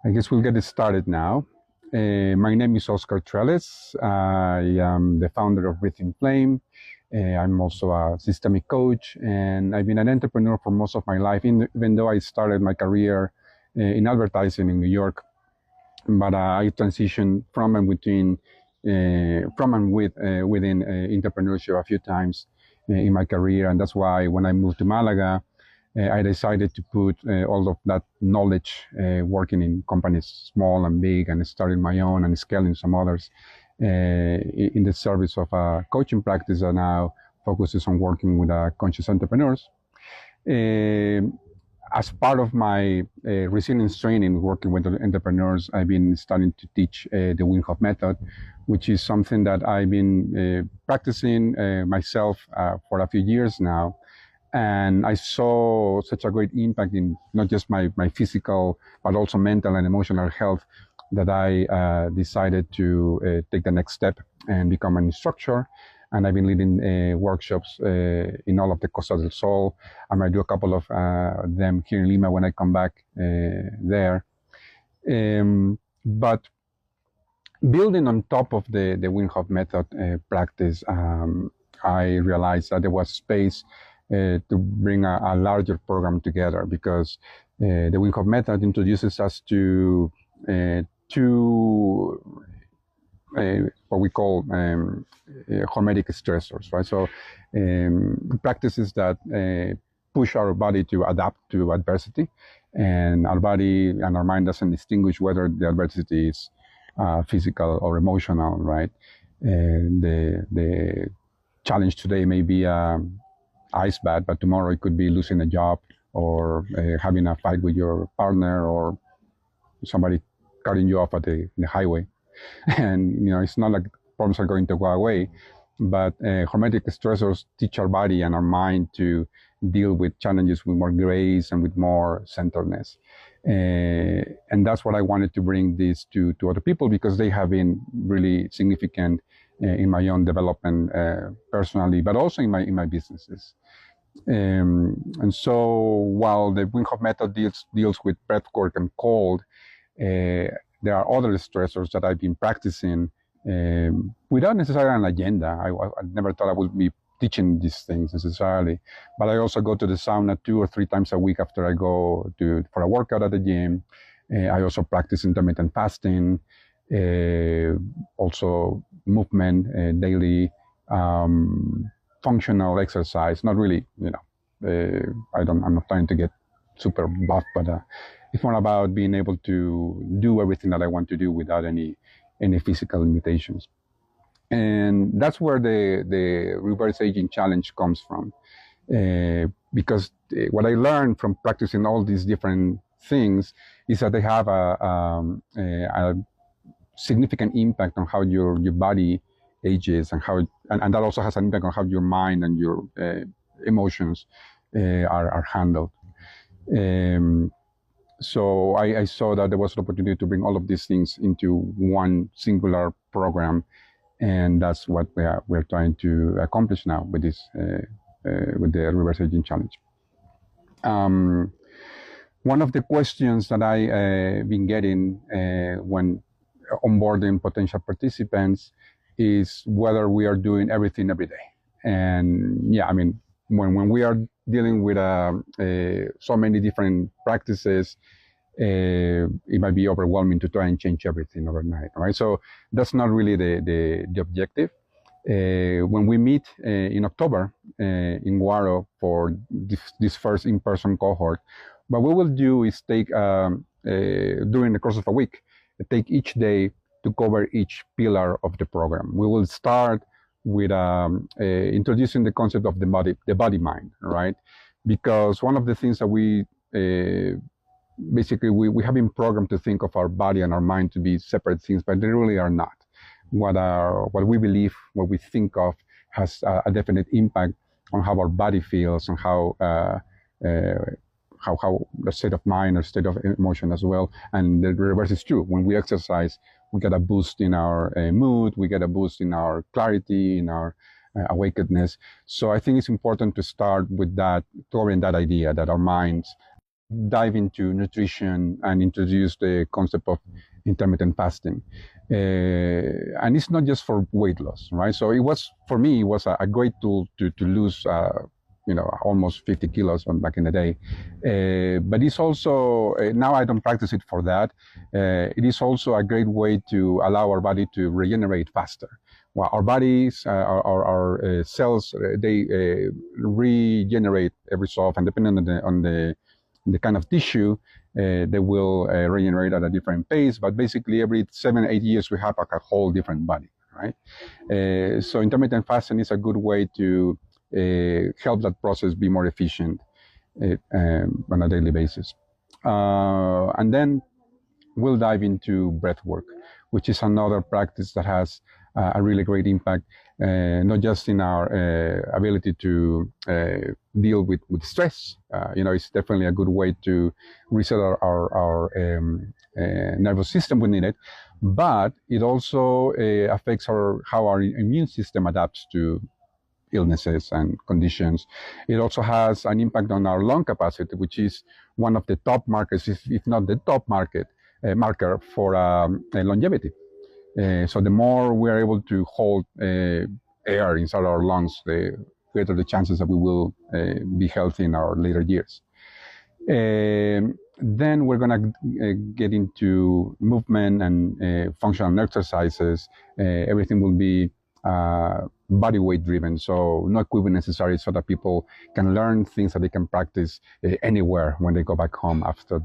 I guess we'll get it started now. My name is Oscar Trellis. I am the founder of Breathing Flame. I'm also a systemic coach, and I've been an entrepreneur for most of my life, even though I started my career in advertising in New York. But I transitioned from and within entrepreneurship a few times in my career, and that's why when I moved to Malaga, I decided to put all of that knowledge working in companies, small and big, and starting my own and scaling some others in the service of a coaching practice that now focuses on working with conscious entrepreneurs. As part of my resilience training, working with entrepreneurs, I've been starting to teach the Wim Hof method, which is something that I've been practicing myself for a few years now. And I saw such a great impact in not just my physical, but also mental and emotional health that I decided to take the next step and become an instructor. And I've been leading workshops in all of the Costa del Sol. I might do a couple of them here in Lima when I come back there. But building on top of the Wim Hof method practice, I realized that there was space to bring a larger program together, because the Wim Hof method introduces us to two what we call hormetic stressors, right? So practices that push our body to adapt to adversity, and our body and our mind doesn't distinguish whether the adversity is physical or emotional, right? And the challenge today may be ice bath, but tomorrow it could be losing a job, or having a fight with your partner, or somebody cutting you off at the highway. And it's not like problems are going to go away, but hormetic stressors teach our body and our mind to deal with challenges with more grace and with more centeredness. And that's what I wanted to bring this to other people, because they have been really significant in my own development personally, but also in my businesses. And so while the Wim Hof method deals with breathwork and cold, there are other stressors that I've been practicing without necessarily an agenda. I never thought I would be teaching these things necessarily, but I also go to the sauna 2 or 3 times a week after I go for a workout at the gym. I also practice intermittent fasting, also movement, daily functional exercise. Not really, I'm not trying to get super buff, but it's more about being able to do everything that I want to do without any physical limitations. And that's where the reverse aging challenge comes from, because what I learned from practicing all these different things is that they have a significant impact on how your body ages, and and that also has an impact on how your mind and your emotions are handled. So I saw that there was an opportunity to bring all of these things into one singular program, and that's what we're trying to accomplish now with this with the reverse aging challenge. One of the questions that I've been getting when onboarding potential participants is whether we are doing everything every day. And yeah, I mean, when we are dealing with so many different practices, it might be overwhelming to try and change everything overnight, right? So that's not really the objective. When we meet in October in Guaro for this first in-person cohort, what we will do is take, during the course of a week, take each day to cover each pillar of the program. We will start with introducing the concept of the body mind, right? Because one of the things that we basically we have been programmed to think of our body and our mind to be separate things, but they really are not. What we believe, what we think of, has a definite impact on how our body feels, and how the state of mind or state of emotion as well. And the reverse is true. When we exercise, we get a boost in our mood, we get a boost in our clarity, in our awakenedness. So I think it's important to start with that, covering that idea that our minds dive into nutrition and introduce the concept of intermittent fasting. And it's not just for weight loss, right? So it was, for me, it was a great tool to lose, almost 50 kilos back in the day. But it's also, now I don't practice it for that. It is also a great way to allow our body to regenerate faster. Well, our bodies, our cells, they regenerate every so often, depending on the kind of tissue. They will regenerate at a different pace, but basically every 7-8 years we have like a whole different body, right? So intermittent fasting is a good way to help that process be more efficient on a daily basis. And then we'll dive into breathwork, which is another practice that has a really great impact, not just in our ability to deal with stress. It's definitely a good way to reset our nervous system within it, but it also affects how our immune system adapts to illnesses and conditions. It also has an impact on our lung capacity, which is one of the top markers, if not the top marker for longevity. So the more we are able to hold air inside our lungs, the greater the chances that we will be healthy in our later years. Then we're going to get into movement and functional exercises. Everything will be body weight driven, so no equipment necessary, so that people can learn things that they can practice anywhere when they go back home after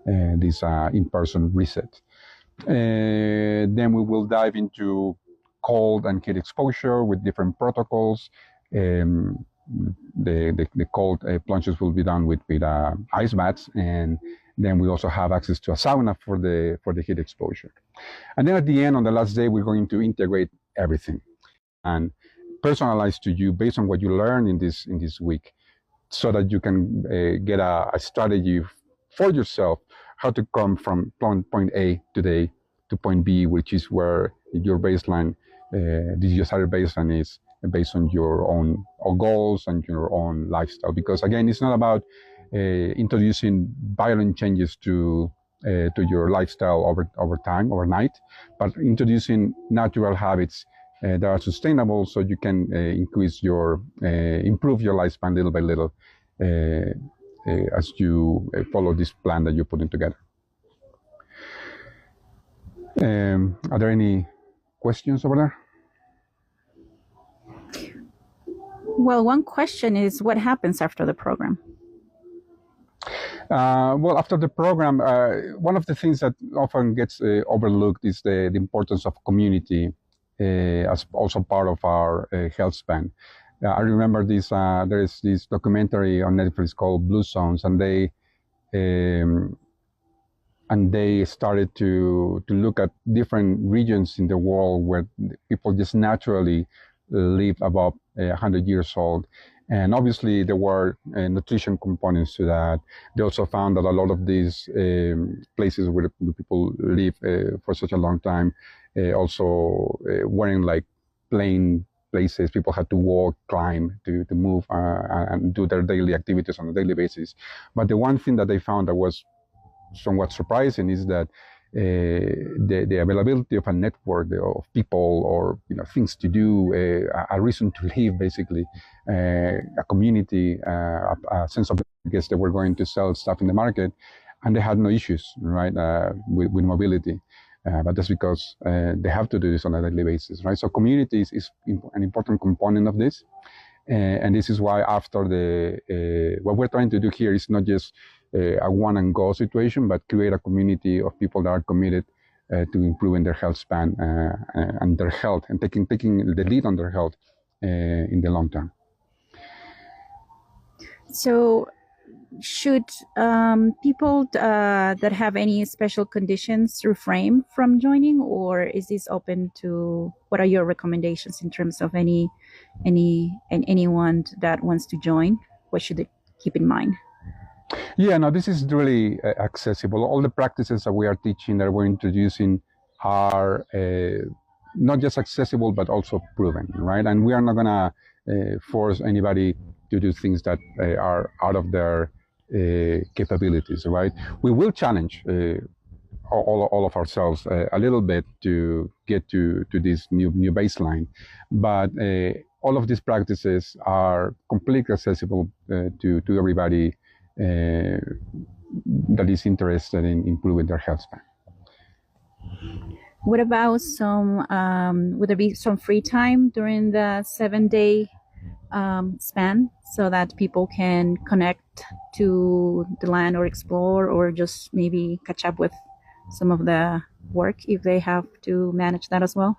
this in-person reset. Then we will dive into cold and heat exposure with different protocols. The cold plunges will be done with ice baths, and then we also have access to a sauna for the heat exposure. And then at the end, on the last day, we're going to integrate everything and personalize to you based on what you learn in this week, so that you can get a strategy for yourself how to come from point A today to point B, which is where your baseline, this desired baseline, is based on your own goals and your own lifestyle. Because again, it's not about introducing violent changes to your lifestyle over time, overnight, but introducing natural habits that are sustainable, so you can improve your lifespan little by little as you follow this plan that you're putting together. Are there any questions over there? Well, one question is, what happens after the program? Well, after the program, one of the things that often gets overlooked is the importance of community as also part of our Healthspan. I remember there is this documentary on Netflix called Blue Zones, and they started to look at different regions in the world where people just naturally live above 100 years old. And obviously there were nutrition components to that. They also found that a lot of these places where people live for such a long time also weren't like plain places. People had to walk, climb to move and do their daily activities on a daily basis. But the one thing that they found that was somewhat surprising is that the availability of a network of people, or things to do, a reason to live, basically, a community, a sense of, I guess, they were going to sell stuff in the market, and they had no issues, right, with mobility. But that's because they have to do this on a daily basis, right? So community is an important component of this, and this is why after what we're trying to do here is not just a one and go situation, but create a community of people that are committed to improving their health span and their health, and taking the lead on their health in the long term. So should people that have any special conditions refrain from joining, or is this open to, what are your recommendations in terms of anyone that wants to join? What should they keep in mind? Yeah, no, this is really accessible. All the practices that we are teaching, that we're introducing, are not just accessible, but also proven, right? And we are not going to force anybody to do things that are out of their capabilities, right? We will challenge all of ourselves a little bit to get to this new baseline, but all of these practices are completely accessible to everybody that is interested in improving their health span. What about would there be some free time during the 7-day span so that people can connect to the land or explore, or just maybe catch up with some of the work if they have to manage that as well?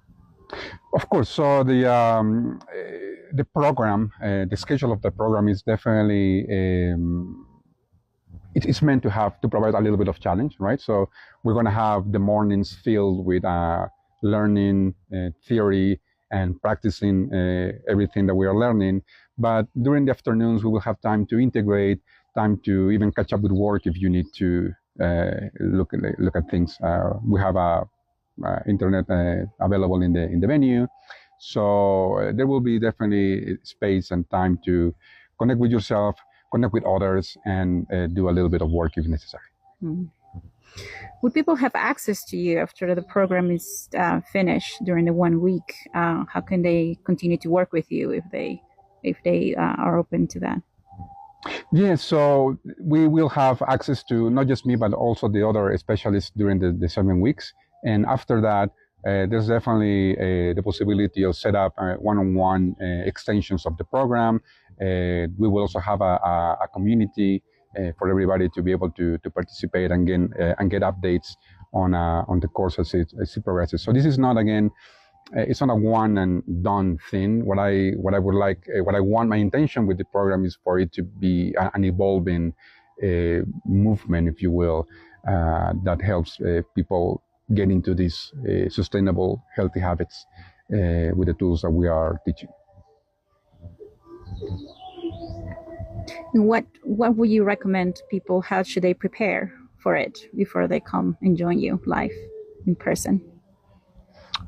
Of course. So the program, the schedule of the program is definitely it's meant to provide a little bit of challenge, right? So we're going to have the mornings filled with learning theory and practicing everything that we are learning. But during the afternoons, we will have time to integrate, time to even catch up with work if you need to look at things. We have internet available in the venue, so there will be definitely space and time to connect with yourself, connect with others, and do a little bit of work if necessary. Mm. Would people have access to you after the program is finished during the 1 week? How can they continue to work with you if they are open to that? Yeah, so we will have access to not just me, but also the other specialists during the 7 weeks. And after that, there's definitely the possibility of set up one-on-one extensions of the program. We will also have a community for everybody to be able to participate and get updates on the course as it progresses. So this is not, again, it's not a one and done thing. What I want, my intention with the program is for it to be an evolving movement, if you will, that helps people get into these sustainable, healthy habits with the tools that we are teaching. What would you recommend people? How should they prepare for it before they come and join you live in person?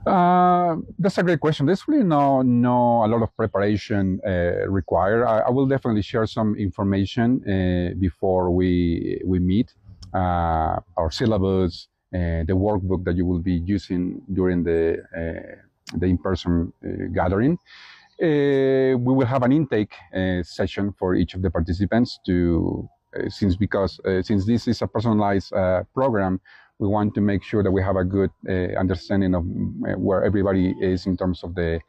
That's a great question. There's really no a lot of preparation required. I will definitely share some information before we meet. Our syllabus, the workbook that you will be using during the in-person gathering. We will have an intake session for each of the participants to, since this is a personalized program, we want to make sure that we have a good understanding of where everybody is in terms of the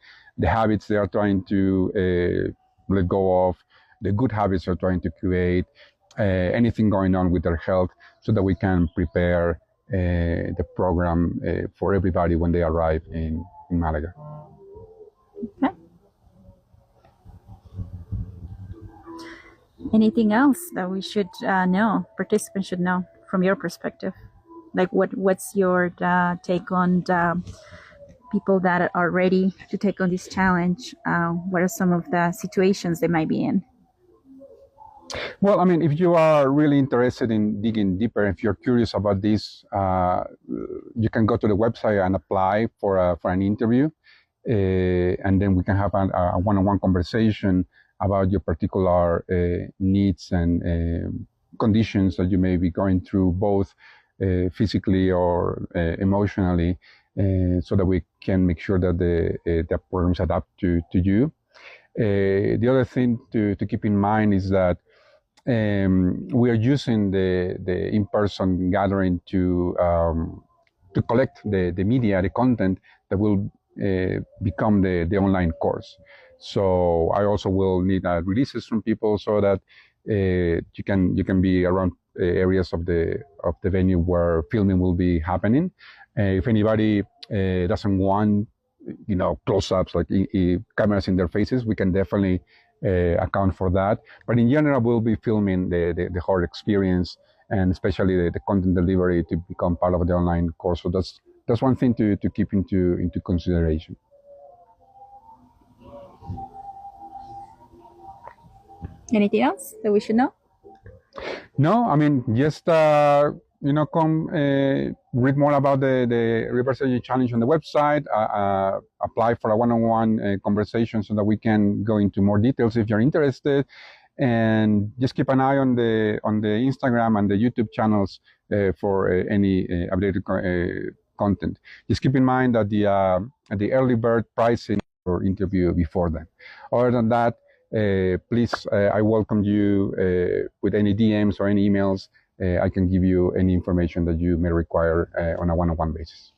habits they are trying to let go of, the good habits they're trying to create, anything going on with their health, so that we can prepare the program for everybody when they arrive in Malaga. Okay. Anything else that we should know, participants should know from your perspective? Like what's your take on people that are ready to take on this challenge? What are some of the situations they might be in? Well, I mean, if you are really interested in digging deeper, if you're curious about this, you can go to the website and apply for an interview, and then we can have a one-on-one conversation about your particular needs and conditions that you may be going through, both physically or emotionally, so that we can make sure that the programs adapt to you. The other thing to keep in mind is that we are using the in-person gathering to collect the media, the content that will become the online course. So I also will need releases from people so that you can be around areas of the venue where filming will be happening. If anybody doesn't want, close-ups like cameras in their faces, we can definitely account for that. But in general, we'll be filming the whole experience, and especially the content delivery to become part of the online course. So that's one thing to keep into consideration. Anything else that we should know? No, I mean, just come read more about the reverse energy challenge on the website. Apply for a one-on-one conversation so that we can go into more details if you're interested. and just keep an eye on the Instagram and the YouTube channels for any updated content. Just keep in mind that the early bird pricing or interview before then. Other than that, please, I welcome you with any DMs or any emails. I can give you any information that you may require on a one-on-one basis.